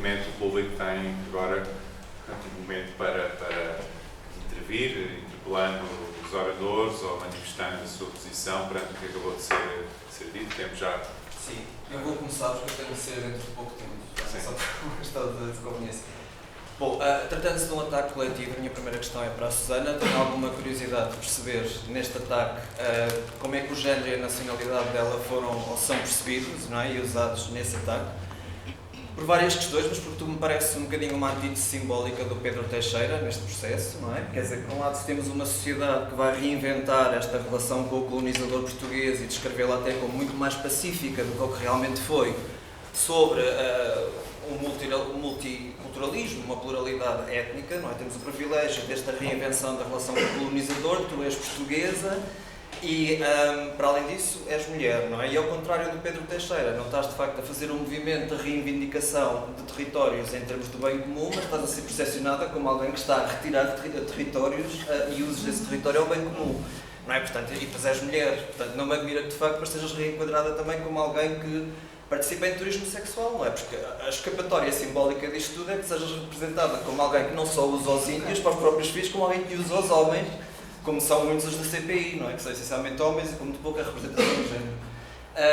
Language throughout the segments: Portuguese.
O público tem agora um momento para intervir, interpelando os oradores ou manifestando a sua posição perante o que acabou de ser dito. Temos já... Sim, eu vou começar porque eu tenho de ser dentro de pouco tempo, só por uma questão de conveniência. Bom, tratando-se de um ataque coletivo, a minha primeira questão é para a Susana. Tenho alguma curiosidade de perceber neste ataque como é que o género e a nacionalidade dela foram ou são percebidos, não é? E usados nesse ataque. Por várias questões, mas porque tu me parece um bocadinho uma antítese simbólica do Pedro Teixeira neste processo, não é? Quer dizer, por um lado temos uma sociedade que vai reinventar esta relação com o colonizador português e descrevê-la até como muito mais pacífica do que o que realmente foi, sobre um multiculturalismo, uma pluralidade étnica, não é? Temos o privilégio desta reinvenção da relação com o colonizador, tu és portuguesa, e, para além disso, és mulher, não é? E ao contrário do Pedro Teixeira, não estás de facto a fazer um movimento de reivindicação de territórios em termos do bem comum, mas estás a ser percepcionada como alguém que está a retirar territórios e usos desse território ao bem comum, não é? Portanto, e depois és mulher, portanto, não me admira que de facto estejas reenquadrada também como alguém que participa em turismo sexual, não é? Porque a escapatória simbólica disto tudo é que sejas representada como alguém que não só usa os índios para os próprios filhos, como alguém que usa os homens, como são muitos os da CPI, não é? Que são essencialmente homens e com muito pouca representação do género.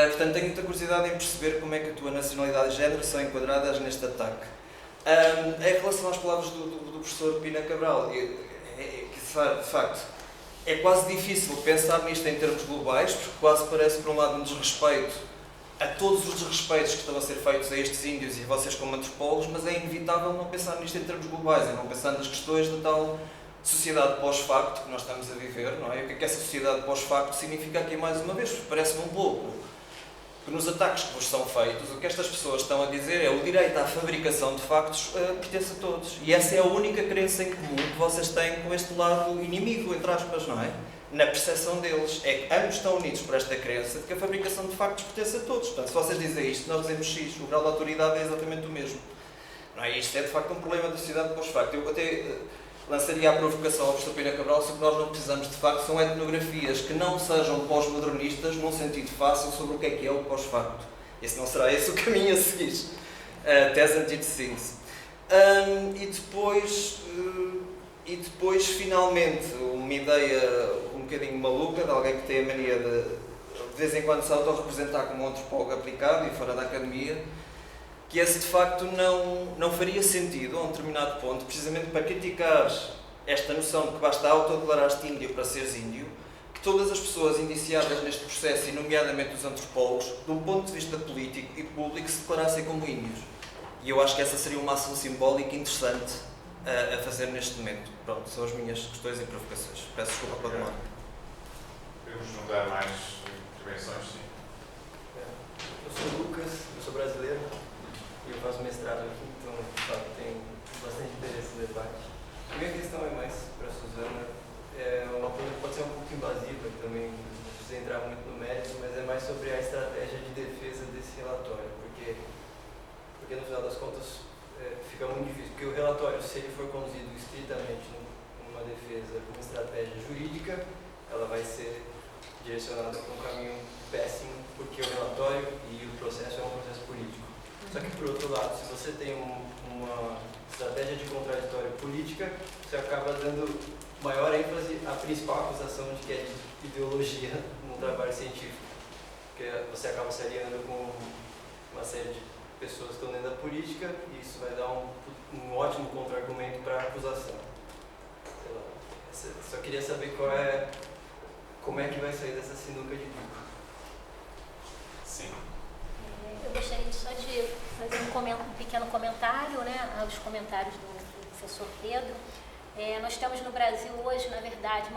Portanto, tenho muita curiosidade em perceber como é que a tua nacionalidade e género são enquadradas neste ataque. Em relação às palavras do professor Pina Cabral, que de facto é quase difícil pensar nisto em termos globais, porque quase parece, por um lado, um desrespeito a todos os desrespeitos que estão a ser feitos a estes índios e a vocês como antropólogos, mas é inevitável não pensar nisto em termos globais, e não pensar nas questões da tal sociedade pós-facto que nós estamos a viver, não é? O que é que essa sociedade pós-facto significa aqui mais uma vez? Parece-me um pouco que nos ataques que vos são feitos, o que estas pessoas estão a dizer é o direito à fabricação de factos pertence a todos. E essa é a única crença em comum que vocês têm com este lado inimigo, entre aspas, não é? Na percepção deles, é que ambos estão unidos por esta crença de que a fabricação de factos pertence a todos. Portanto, se vocês dizem isto, nós dizemos X, o grau de autoridade é exatamente o mesmo. Não é? Isto é de facto um problema da sociedade pós-facto. Eu até lançaria a provocação ao professor Pina Cabral se o que nós não precisamos de facto são etnografias que não sejam pós-modernistas num sentido fácil sobre o que é o pós-facto. Esse não será esse o caminho a seguir. Tese antítese síntese. E depois, finalmente, uma ideia um bocadinho maluca de alguém que tem a mania de vez em quando se autorrepresentar como um antropólogo aplicado e fora da academia, que esse de facto não faria sentido a um determinado ponto, precisamente para criticar esta noção de que basta autodeclarar-te índio para seres índio, que todas as pessoas indiciadas neste processo, e nomeadamente os antropólogos, de um ponto de vista político e público, se declarassem como índios. E eu acho que essa seria uma ação simbólica interessante a fazer neste momento. Pronto, são as minhas questões e provocações. Peço desculpa pela demora. Podemos juntar mais intervenções, sim. Eu sou o Lucas, eu sou brasileiro e eu faço mestrado aqui, então tenho bastante interesse no debate. A minha questão é mais para a Susana, é uma coisa que pode ser um pouco invasiva, também não precisa entrar muito no mérito, mas é mais sobre a estratégia de defesa desse relatório, porque no final das contas fica muito difícil, porque o relatório, se ele for conduzido estritamente numa defesa com estratégia jurídica, ela vai ser direcionada para um caminho péssimo, porque o relatório e o processo é um processo político. Só que, por outro lado, se você tem uma estratégia de contraditório política, você acaba dando maior ênfase à principal acusação de que é de ideologia no trabalho científico, porque você acaba se aliando com uma série de pessoas que estão dentro da política e isso vai dar um ótimo contra-argumento para a acusação. Sei lá, só queria saber como é que vai sair dessa sinuca de bico. Sim. Eu gostaria só de fazer um pequeno comentário, né, aos comentários do professor Pedro. Nós temos no Brasil hoje, na verdade,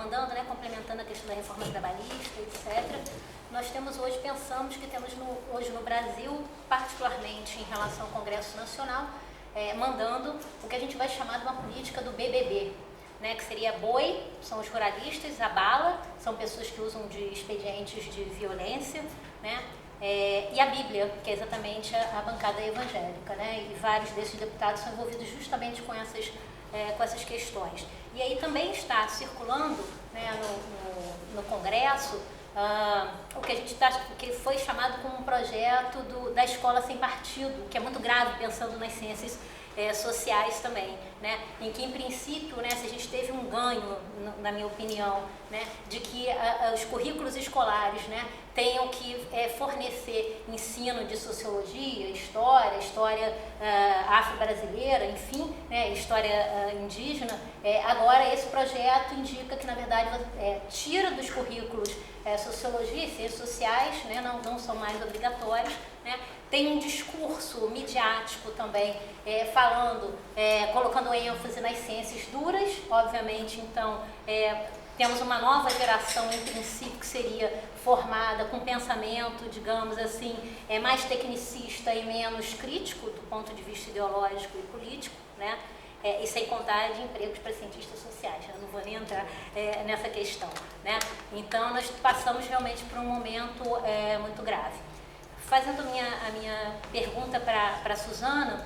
complementando a questão da reforma trabalhista, etc., nós temos hoje, pensamos que temos hoje no Brasil, particularmente em relação ao Congresso Nacional, mandando o que a gente vai chamar de uma política do BBB, né, que seria boi, são os ruralistas, a bala, são pessoas que usam de expedientes de violência, né, e a Bíblia, que é exatamente a bancada evangélica, né, e vários desses deputados são envolvidos justamente com essas questões. E aí também está circulando, né, no Congresso o que a gente está, que foi chamado como um projeto da escola sem partido, que é muito grave pensando nas ciências sociais também, né? Em que, em princípio, né, se a gente teve um ganho, na minha opinião, né, de que os currículos escolares, né, tenham que fornecer ensino de sociologia, história afro-brasileira, enfim, né, história indígena, agora esse projeto indica que, na verdade, tira dos currículos sociologia e ciências sociais, né, não são mais obrigatórios, né. Tem um discurso midiático também, colocando ênfase nas ciências duras, obviamente. Então, temos uma nova geração, em princípio, que seria formada com pensamento, digamos assim, mais tecnicista e menos crítico do ponto de vista ideológico e político, né? E sem contar de empregos para cientistas sociais, eu não vou nem entrar nessa questão, né? Então, nós passamos realmente por um momento muito grave. Fazendo a minha pergunta para a Suzana,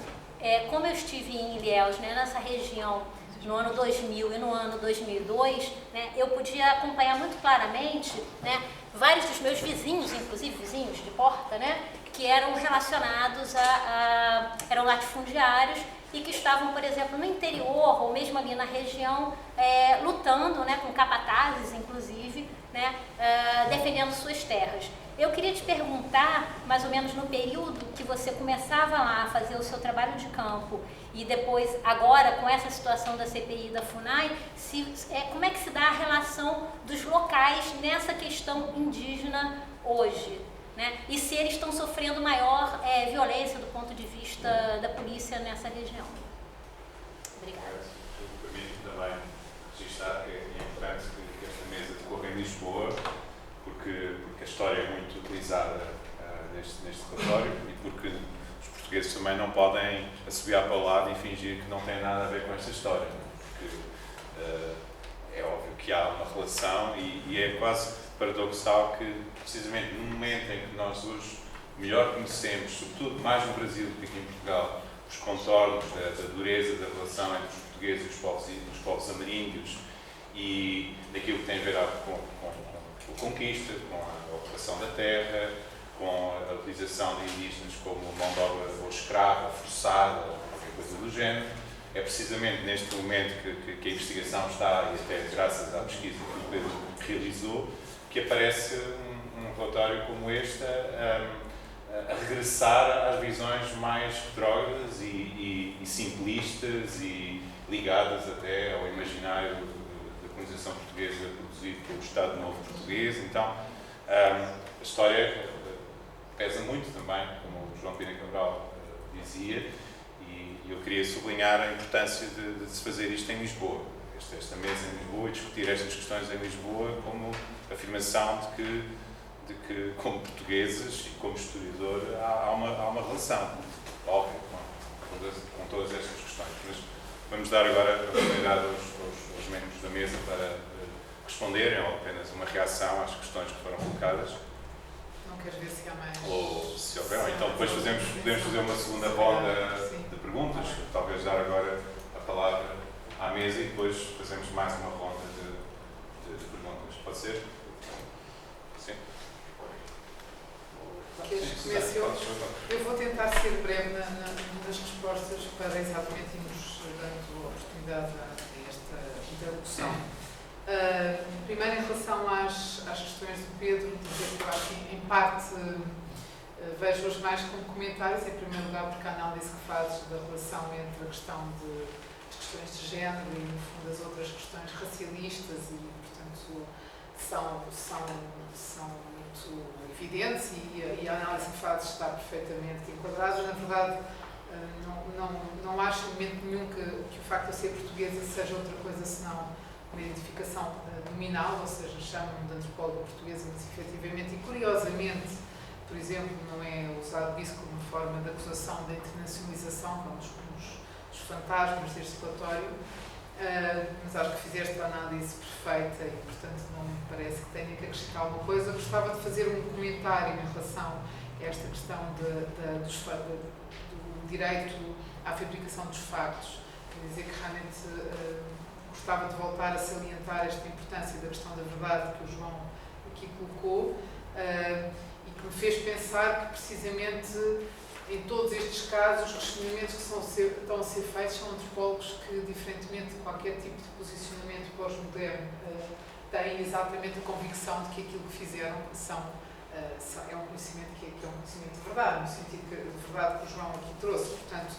como eu estive em Ilhéus, né, nessa região, no ano 2000 e no ano 2002, né, eu podia acompanhar muito claramente, né, vários dos meus vizinhos, inclusive vizinhos de porta, né, que eram relacionados eram latifundiários e que estavam, por exemplo, no interior ou mesmo ali na região, lutando, né, com capatazes, inclusive, né, defendendo suas terras. Eu queria te perguntar, mais ou menos no período que você começava lá a fazer o seu trabalho de campo e depois, agora, com essa situação da CPI da FUNAI, como é que se dá a relação dos locais nessa questão indígena hoje, né? E se eles estão sofrendo maior violência do ponto de vista da polícia nessa região. Obrigada. Eu permito também registrar que é importante que esta mesa decorra em Lisboa, porque a história é muito utilizada neste relatório e porque os portugueses também não podem assobiar para o lado e fingir que não tem nada a ver com esta história, porque é óbvio que há uma relação e é quase paradoxal que, precisamente no momento em que nós hoje melhor conhecemos, sobretudo mais no Brasil do que aqui em Portugal, os contornos da dureza da relação entre os portugueses e os povos ameríndios e daquilo que tem a ver com a conquista, com a ocupação da terra, com a utilização de indígenas como mão de obra ou escrava, forçada, ou qualquer coisa do género. É precisamente neste momento que a investigação está, e até graças à pesquisa que o Pedro realizou, que aparece um relatório como este a regressar às visões mais retrógradas e simplistas e ligadas até ao imaginário da colonização portuguesa produzido pelo Estado Novo Português. Então, a história pesa muito também, como o João Pina Cabral dizia, e eu queria sublinhar a importância de se fazer isto em Lisboa, esta mesa em Lisboa, e discutir estas questões em Lisboa como afirmação de que como portugueses e como historiador, há uma relação óbvia com todas estas questões. Mas vamos dar agora a oportunidade aos membros da mesa para responderem, ou apenas uma reação às questões que foram colocadas. Não queres ver se há mais? Ou se houver, ou então depois podemos fazer uma segunda ronda de perguntas, talvez dar agora a palavra à mesa e depois fazemos mais uma ronda de perguntas. Pode ser? Sim. Queres que comece eu vou tentar ser breve nas respostas para exatamente irmos dando oportunidade a esta interlocução. Primeiro, em relação às questões do Pedro, dizer que eu acho que, em parte, vejo-os mais como comentários, em primeiro lugar, porque a análise que fazes da relação entre a questão das questões de género e, no fundo, as outras questões racialistas e, portanto, são muito evidentes e a análise que fazes está perfeitamente enquadrada. Na verdade, não acho em momento nenhum que o facto de eu ser portuguesa seja outra coisa senão uma identificação nominal, ou seja, chamam-me de antropóloga portuguesa, mas efetivamente e curiosamente, por exemplo, não é usado isso como uma forma de acusação da internacionalização, como os fantasmas deste relatório, mas acho que fizeste a análise perfeita e, portanto, não me parece que tenha que acrescentar alguma coisa. Gostava de fazer um comentário em relação a esta questão do direito à fabricação dos factos. Quer dizer que realmente gostava de voltar a salientar esta importância da questão da verdade que o João aqui aqui colocou e que me fez pensar que precisamente em todos estes casos os questionamentos que estão a ser feitos são antropólogos que, diferentemente de qualquer tipo de posicionamento pós-moderno, têm exatamente a convicção de que aquilo que fizeram é um conhecimento que é um conhecimento de verdade, no sentido de verdade que o João aqui trouxe. Portanto,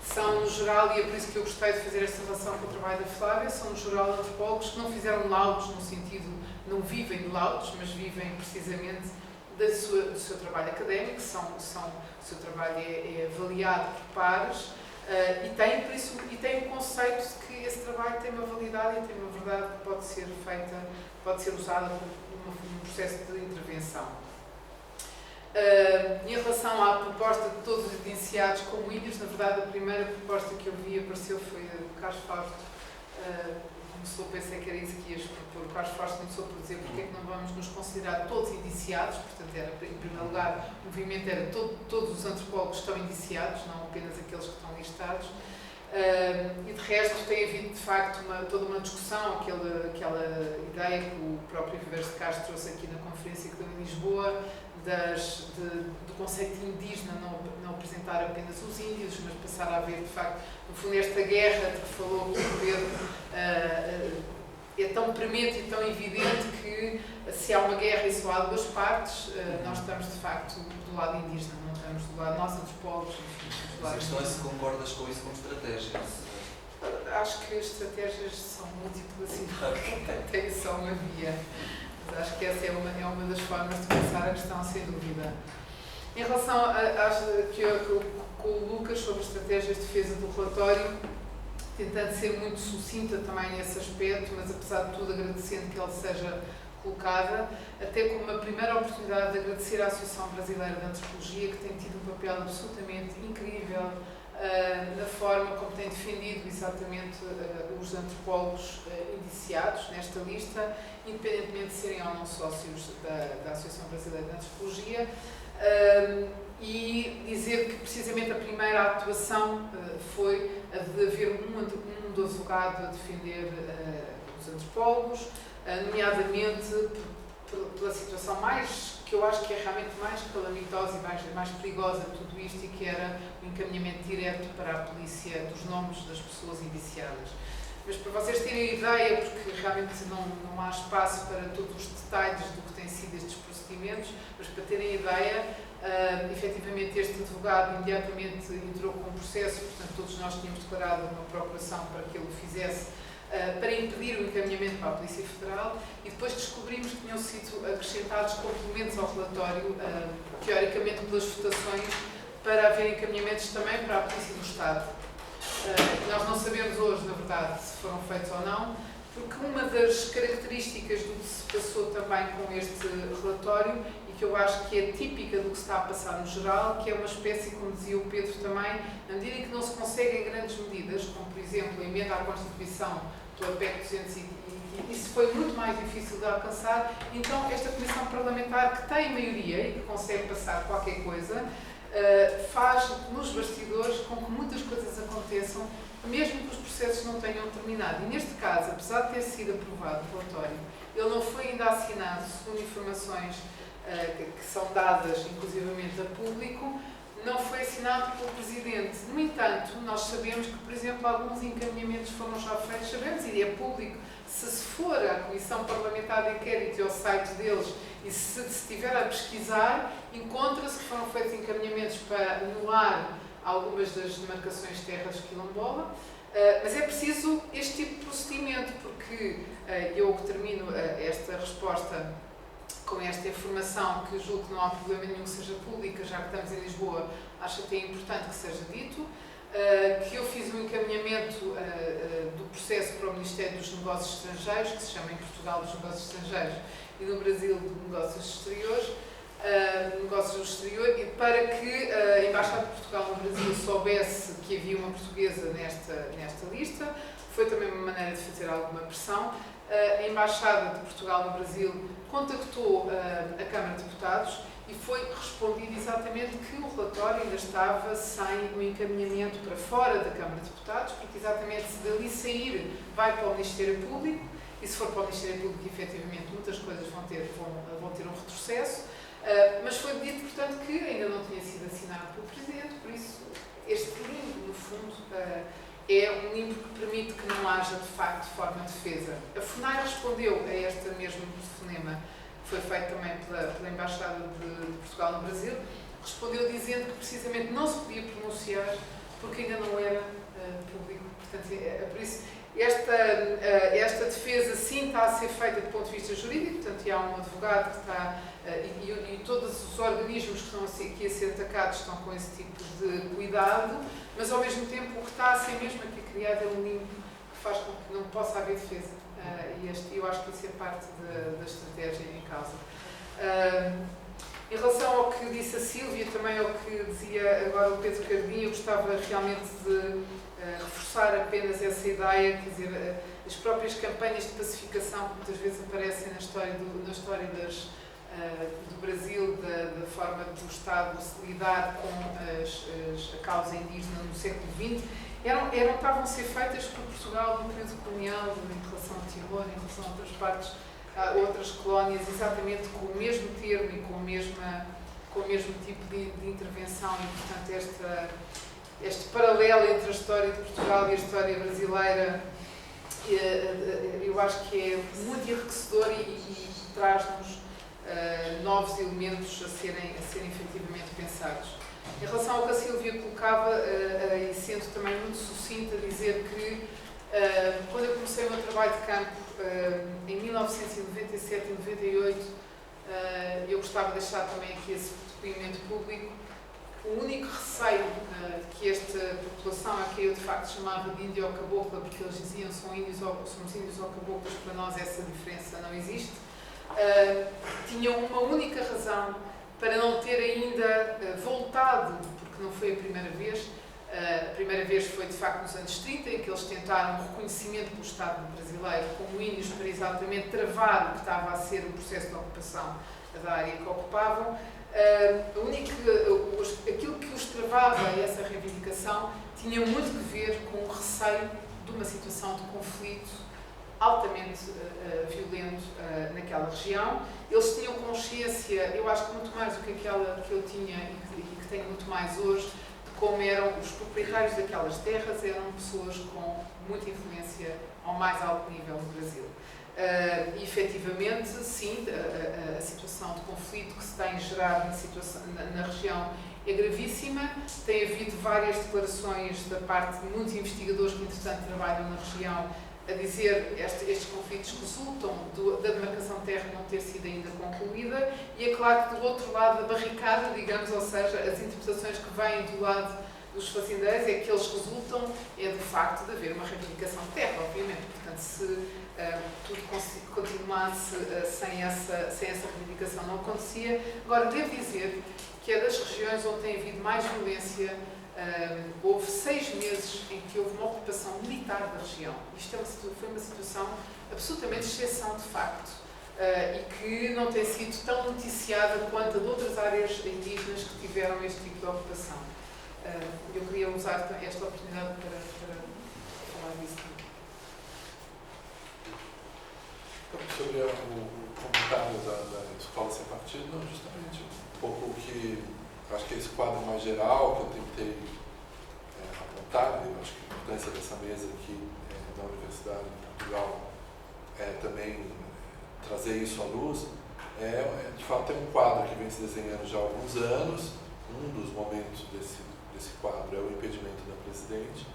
são, no geral, e é por isso que eu gostei de fazer esta relação com o trabalho da Flávia, são, no geral, antropólogos que não fizeram laudos no sentido, não vivem de laudos, mas vivem precisamente do seu trabalho académico, o seu trabalho é avaliado por pares e tem o conceito de que esse trabalho tem uma validade e tem uma verdade que pode ser usada num processo de intervenção. Em relação à proposta de todos os iniciados como índios, na verdade a primeira proposta que eu vi apareceu foi do Carlos Fausto. Pensei que era isso que ias propor. O Carlos Fausto começou por dizer porque é que não vamos nos considerar todos indiciados, portanto, era, em primeiro lugar, o movimento era todos os antropólogos estão indiciados, não apenas aqueles que estão listados. E de resto tem havido de facto toda uma discussão, aquela ideia que o próprio Viveiros de Castro trouxe aqui na conferência que deu em Lisboa, do conceito de indígena não apresentar apenas os índios, mas passar a haver de facto, no fundo, esta guerra de que falou o Pedro é tão premente e tão evidente que se há uma guerra e só há duas partes, nós estamos de facto do lado indígena, não estamos do lado nós antropólogos, enfim, do lado. A questão é se concordas com isso como estratégia. Acho que as estratégias são múltiplas e não tem só uma via. Mas acho que essa é uma das formas de pensar a questão, sem dúvida. Em relação com o Lucas sobre estratégias de defesa do relatório, tentando ser muito sucinta também nesse aspecto, mas apesar de tudo agradecendo que ele seja colocada, até como uma primeira oportunidade de agradecer à Associação Brasileira de Antropologia, que tem tido um papel absolutamente incrível na forma como tem defendido exatamente os antropólogos indiciados nesta lista, independentemente de serem ou não sócios da Associação Brasileira de Antropologia, e dizer que precisamente a primeira atuação foi a de haver um advogado a defender os antropólogos, nomeadamente pela situação que eu acho que é realmente mais calamitosa e mais perigosa de tudo isto, e que era o encaminhamento direto para a polícia dos nomes das pessoas indiciadas. Mas para vocês terem ideia, porque realmente não há espaço para todos os detalhes do que têm sido estes procedimentos, mas para terem ideia, efetivamente este advogado imediatamente entrou com um processo, portanto todos nós tínhamos declarado uma procuração para que ele o fizesse, para impedir o encaminhamento para a Polícia Federal, e depois descobrimos que tinham sido acrescentados complementos ao relatório, teoricamente pelas votações, para haver encaminhamentos também para a Polícia do Estado. Nós não sabemos hoje, na verdade, se foram feitos ou não, porque uma das características do que se passou também com este relatório, e que eu acho que é típica do que se está a passar no geral, que é uma espécie, como dizia o Pedro também, na medida em que não se conseguem grandes medidas, como por exemplo a emenda à Constituição do APEC 200, e isso foi muito mais difícil de alcançar, então esta Comissão Parlamentar, que tem maioria e que consegue passar qualquer coisa, faz nos bastidores com que muitas coisas aconteçam, mesmo que os processos não tenham terminado. E neste caso, apesar de ter sido aprovado o relatório, ele não foi ainda assinado, segundo informações que são dadas inclusivamente a público, não foi assinado pelo Presidente. No entanto, nós sabemos que, por exemplo, alguns encaminhamentos foram já feitos, sabemos, e é público. Se for à Comissão Parlamentar de Inquérito e ao site deles, e se estiver a pesquisar, encontra-se que foram feitos encaminhamentos para anular algumas das demarcações de terras quilombola, mas é preciso este tipo de procedimento, porque eu termino esta resposta com esta informação, que julgo que não há problema nenhum que seja pública, já que estamos em Lisboa, acho até importante que seja dito, que eu fiz um encaminhamento do processo para o Ministério dos Negócios Estrangeiros, que se chama em Portugal dos Negócios Estrangeiros, e no Brasil de Negócios Exteriores, e para que a Embaixada de Portugal no Brasil soubesse que havia uma portuguesa nesta lista. Foi também uma maneira de fazer alguma pressão. A Embaixada de Portugal no Brasil contactou a Câmara de Deputados e foi respondido exatamente que o relatório ainda estava sem o encaminhamento para fora da Câmara de Deputados, porque exatamente se dali sair vai para o Ministério Público, e se for para o Ministério Público, efetivamente, muitas coisas vão ter um retrocesso, mas foi dito, portanto, que ainda não tinha sido assinado pelo Presidente, por isso este limbo, no fundo, é um limbo que permite que não haja, de facto, forma de defesa. A FUNAI respondeu a este mesmo telefonema, que foi feito também pela Embaixada de Portugal no Brasil, respondeu dizendo que precisamente não se podia pronunciar porque ainda não era público. Portanto, por isso, esta defesa sim está a ser feita do ponto de vista jurídico, portanto, há um advogado que está, e todos os organismos que estão aqui a ser atacados estão com esse tipo de cuidado, mas ao mesmo tempo o que está a ser mesmo aqui criado é um limbo que faz com que não possa haver defesa. E eu acho que isso é parte da estratégia em causa. Em relação ao que disse a Sílvia, também ao que dizia agora o Pedro Cardim, eu gostava realmente de reforçar apenas essa ideia, quer dizer, as próprias campanhas de pacificação que muitas vezes aparecem na história do Brasil, da forma do Estado se lidar com a causa indígena no século XX, estavam a ser feitas por Portugal no período colonial, em relação a Timor, em relação a outras partes, a outras colónias, exatamente com o mesmo termo e com o mesmo tipo de intervenção, e portanto este paralelo entre a história de Portugal e a história brasileira, eu acho que é muito enriquecedor e traz-nos novos elementos a serem efetivamente pensados. Em relação ao que a Sílvia colocava, e sendo também muito sucinta, dizer que quando eu comecei o meu trabalho de campo em 1997 e 98, eu gostava de deixar também aqui esse depoimento público. O único receio que esta população, a que eu de facto chamava de índio ou cabocla, porque eles diziam somos índios ou caboclos, para nós essa diferença não existe, tinham uma única razão para não ter ainda voltado, porque não foi a primeira vez. A primeira vez foi de facto nos anos 30, em que eles tentaram o reconhecimento pelo Estado brasileiro como índios para exatamente travar o que estava a ser o processo de ocupação da área que ocupavam. Aquilo que os travava, essa reivindicação, tinha muito que ver com o receio de uma situação de conflito altamente violento naquela região. Eles tinham consciência, eu acho que muito mais do que aquela que eu tinha e que tenho muito mais hoje, de como eram os proprietários daquelas terras, eram pessoas com muita influência ao mais alto nível no Brasil. E, efetivamente, sim, a situação de conflito que se tem gerado na região é gravíssima. Tem havido várias declarações da parte de muitos investigadores que, entretanto, trabalham na região a dizer que estes conflitos resultam da demarcação de terra não ter sido ainda concluída, e é claro que do outro lado da barricada, digamos, ou seja, as interpretações que vêm do lado dos fazendeiros é que eles resultam de facto de haver uma reivindicação de terra, obviamente. Portanto, se tudo continuasse sem essa reivindicação, não acontecia. Agora, devo dizer que é das regiões onde tem havido mais violência. Houve 6 meses em que houve uma ocupação militar da região. Isto foi uma situação absolutamente exceção, de facto, e que não tem sido tão noticiada quanto a de outras áreas indígenas que tiveram este tipo de ocupação. Eu queria usar esta oportunidade para falar disso. Sobre o comentário da Escola Sem Partido, não, justamente um pouco o que, acho que esse quadro mais geral que eu tentei apontar, eu acho que a importância dessa mesa aqui da Universidade de Portugal é também trazer isso à luz, de fato é um quadro que vem se desenhando já há alguns anos. Um dos momentos desse quadro é o impedimento da Presidente,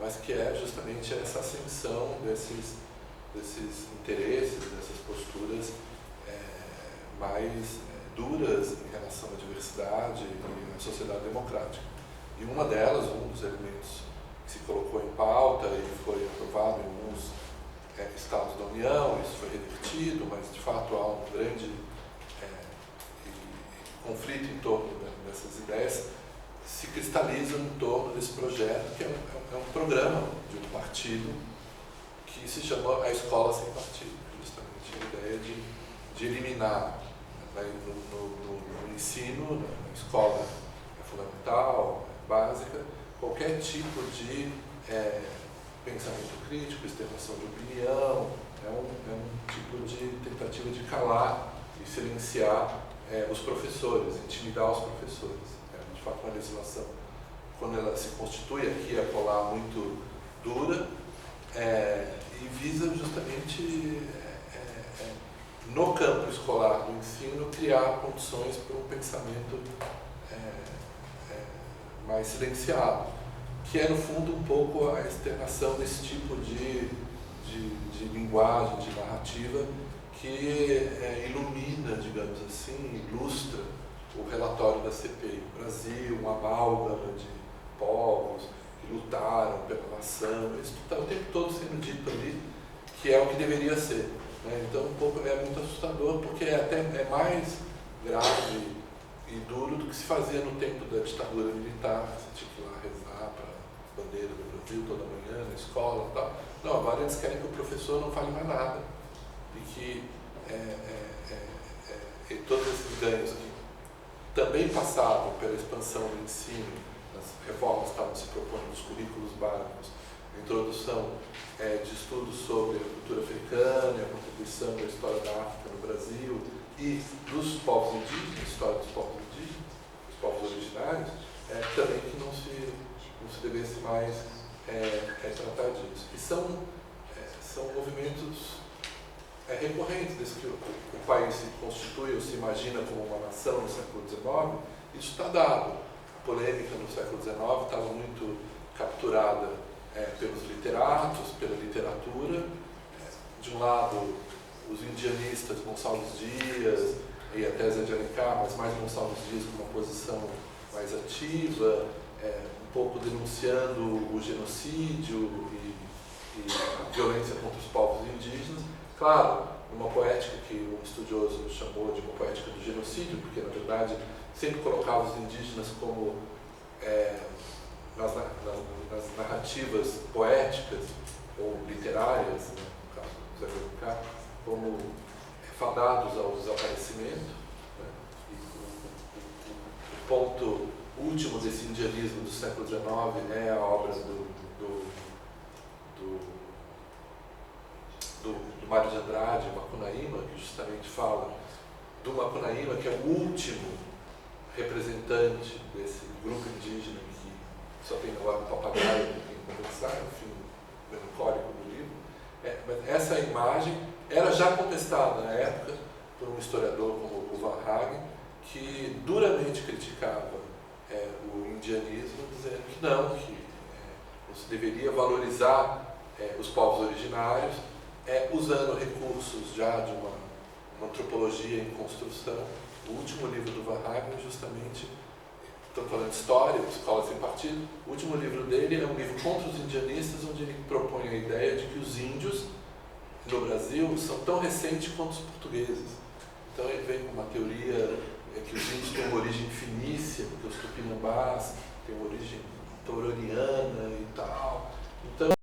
mas que é justamente essa ascensão desses interesses, dessas posturas mais duras em relação à diversidade e à sociedade democrática. E uma delas, um dos elementos que se colocou em pauta e foi aprovado em alguns estados da União, isso foi revertido, mas de fato há um grande conflito em torno dessas ideias, se cristalizam em torno desse projeto, que é um programa de um partido que se chama A Escola Sem Partido, justamente a ideia de eliminar no ensino, na escola fundamental, básica, qualquer tipo de pensamento crítico, externação de opinião, é um tipo de tentativa de calar e silenciar os professores, intimidar os professores. De fato, uma legislação, quando ela se constitui aqui e acolá muito dura, e visa justamente, no campo escolar do ensino, criar condições para um pensamento mais silenciado, que é, no fundo, um pouco a externação desse tipo de linguagem, de narrativa, que ilumina, digamos assim, ilustra o relatório da CPI. O Brasil, uma amálgama de povos que lutaram pela nação, isso está o tempo todo sendo dito ali, que é o que deveria ser. Né? Então, um pouco é muito assustador, porque é mais grave e duro do que se fazia no tempo da ditadura militar. Você tinha que ir lá rezar para a bandeira do Brasil toda manhã, na escola e tal. Não, agora eles querem que o professor não fale mais nada. E que todos esses ganhos que também passavam pela expansão do ensino, as reformas que estavam se propondo nos currículos básicos, a introdução de estudos sobre a cultura africana, a contribuição da história da África no Brasil e dos povos indígenas, a história dos povos indígenas, dos povos originários, também que não se devesse mais tratar disso. E são movimentos recorrentes, desde que o país se constitui ou se imagina como uma nação no século XIX, isso está dado. A polêmica no século XIX estava muito capturada pelos literatos, pela literatura. De um lado, os indianistas, Gonçalves Dias e até Zé de Alencar, mas mais Gonçalves Dias com uma posição mais ativa, um pouco denunciando o genocídio e a violência contra os povos indígenas. Claro, uma poética que um estudioso chamou de uma poética do genocídio, porque, na verdade, sempre colocava os indígenas como, nas narrativas poéticas ou literárias, né, no caso do Zé de Alencar, como fadados ao desaparecimento. Né, e o ponto último desse indianismo do século XIX é a obra do Mário de Andrade, Macunaíma, que justamente fala do Macunaíma, que é o último representante desse grupo indígena que só tem agora um papagaio com quem conversar, no fim melancólico do livro. Mas essa imagem era já contestada na época por um historiador como o Van Hagen, que duramente criticava o indianismo, dizendo que não se deveria valorizar os povos originários, usando recursos já de uma antropologia em construção. O último livro do Van Hagen, justamente, estamos falando de história, Escola Sem Partido, o último livro dele é um livro contra os indianistas, onde ele propõe a ideia de que os índios no Brasil são tão recentes quanto os portugueses. Então ele vem com uma teoria que os índios têm uma origem finícia, porque os tupinambás têm uma origem tauroniana e tal. Então,